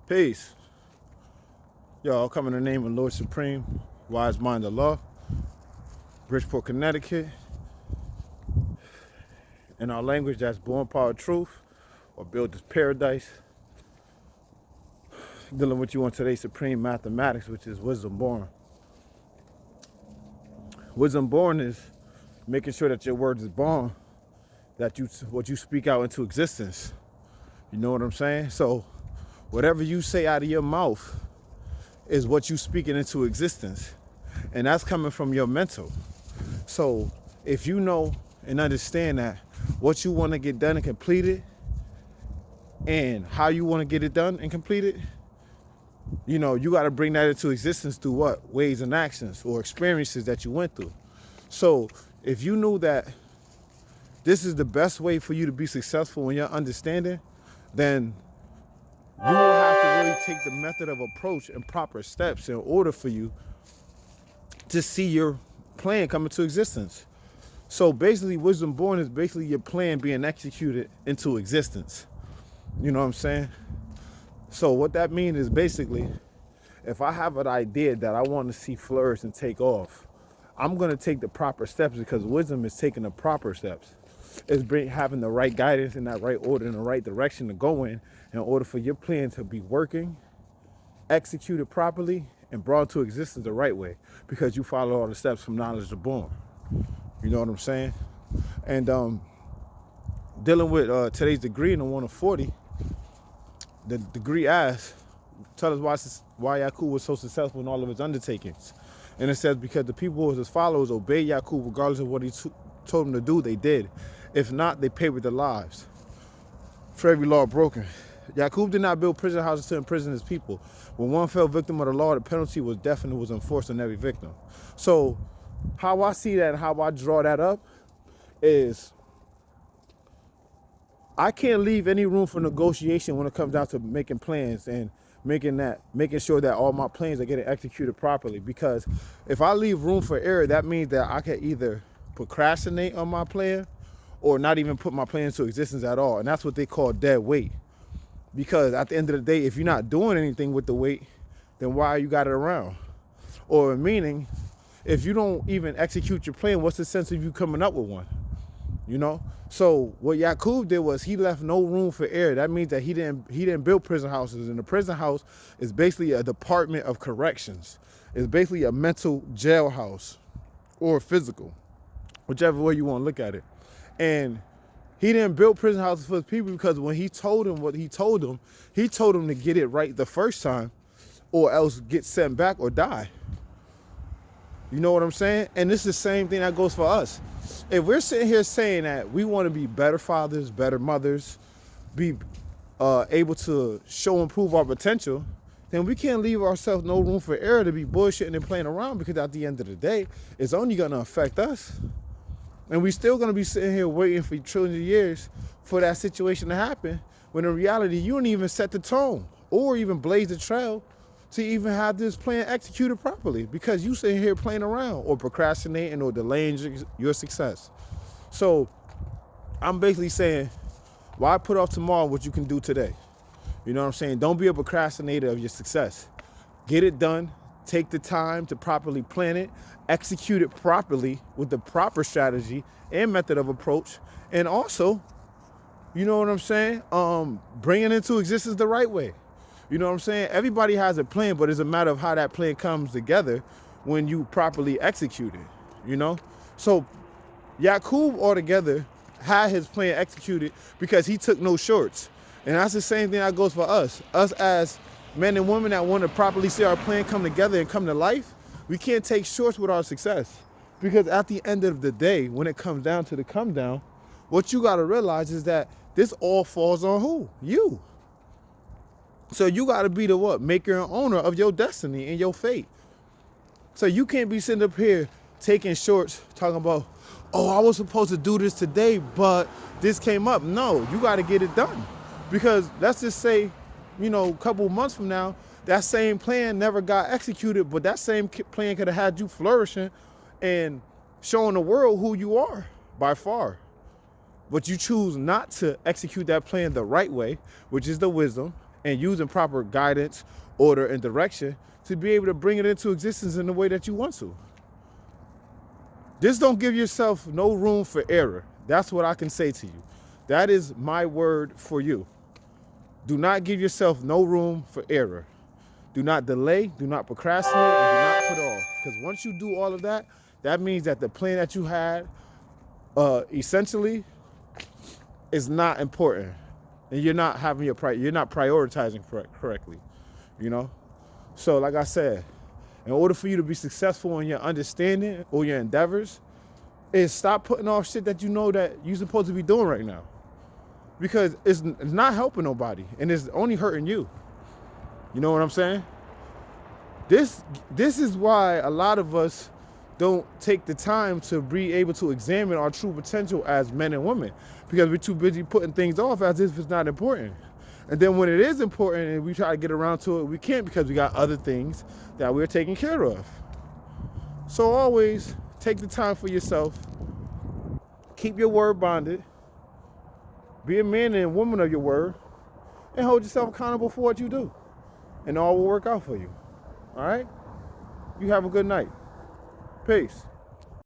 Peace. Y'all, come in the name of Lord Supreme, Wise Mind of Law, Bridgeport, Connecticut. In our language, that's born power of truth, or build this paradise. Dealing with you on today's supreme mathematics, which is wisdom born. Wisdom born is making sure that your word is born, that what you speak out into existence. You know what I'm saying? So whatever you say out of your mouth is what you speaking into existence. And that's coming from your mental. So if you know and understand that what you want to get done and completed and how you want to get it done and completed, you know, you got to bring that into existence through what? Ways and actions or experiences that you went through. So if you knew that this is the best way for you to be successful in your understanding, then you will have to really take the method of approach and proper steps in order for you to see your plan come into existence. So basically, wisdom born is basically your plan being executed into existence. You know what I'm saying? So what that means is basically, if I have an idea that I want to see flourish and take off, I'm going to take the proper steps, because wisdom is taking the proper steps. It's having the right guidance in that right order, in the right direction to go in order for your plan to be working, executed properly, and brought to existence the right way, because you follow all the steps from knowledge to born. You know what I'm saying? And dealing with today's degree in the 1 of 40, the degree asks, tell us why Yakub was so successful in all of his undertakings. And it says, because the people of his followers obeyed Yakub regardless of what he told them to do, they did. If not, they paid with their lives for every law broken. Yakub did not build prison houses to imprison his people. When one fell victim of the law, the penalty was death, and it was enforced on every victim. So how I see that and how I draw that up is, I can't leave any room for negotiation when it comes down to making plans and making sure that all my plans are getting executed properly. Because if I leave room for error, that means that I can either procrastinate on my plan or not even put my plan into existence at all. And that's what they call dead weight. Because at the end of the day, if you're not doing anything with the weight, then why you got it around? Or meaning, if you don't even execute your plan, what's the sense of you coming up with one? You know? So what Yakub did was he left no room for error. That means that he didn't build prison houses. And the prison house is basically a department of corrections. It's basically a mental jailhouse or physical, whichever way you want to look at it. And he didn't build prison houses for his people, because when he told him what he told him to get it right the first time, or else get sent back or die. You know what I'm saying? And this is the same thing that goes for us. If we're sitting here saying that we want to be better fathers, better mothers, be able to show and prove our potential, then we can't leave ourselves no room for error to be bullshitting and playing around, because at the end of the day, it's only going to affect us. And we still going to be sitting here waiting for trillions of years for that situation to happen, when in reality, you don't even set the tone or even blaze the trail to even have this plan executed properly, because you sitting here playing around or procrastinating or delaying your success. So I'm basically saying, why put off tomorrow what you can do today? You know what I'm saying? Don't be a procrastinator of your success. Get it done. Take the time to properly plan it, execute it properly with the proper strategy and method of approach. And also, you know what I'm saying? Bring it into existence the right way. You know what I'm saying? Everybody has a plan, but it's a matter of how that plan comes together when you properly execute it, you know? So Yakub altogether had his plan executed because he took no shorts. And that's the same thing that goes for us. Us as men and women that want to properly see our plan come together and come to life, we can't take shorts with our success. Because at the end of the day, when it comes down to the come down, what you got to realize is that this all falls on who? You. So you got to be the what? Maker and owner of your destiny and your fate. So you can't be sitting up here taking shorts talking about, oh, I was supposed to do this today, but this came up. No, you got to get it done. Because let's just say, you know, a couple months from now, that same plan never got executed, but that same plan could have had you flourishing and showing the world who you are by far. But you choose not to execute that plan the right way, which is the wisdom, and using proper guidance, order, and direction to be able to bring it into existence in the way that you want to. Just don't give yourself no room for error. That's what I can say to you. That is my word for you. Do not give yourself no room for error. Do not delay, do not procrastinate, and do not put off. Because once you do all of that, that means that the plan that you had essentially is not important. And you're not having you're not prioritizing correctly, you know? So like I said, in order for you to be successful in your understanding or your endeavors, is stop putting off shit that you know that you're supposed to be doing right now. Because it's not helping nobody and it's only hurting you. You know what I'm saying? This is why a lot of us don't take the time to be able to examine our true potential as men and women, because we're too busy putting things off as if it's not important. And then when it is important and we try to get around to it, we can't because we got other things that we're taking care of. So always take the time for yourself. Keep your word bonded. Be a man and woman of your word, and hold yourself accountable for what you do. And all will work out for you. All right? You have a good night. Peace.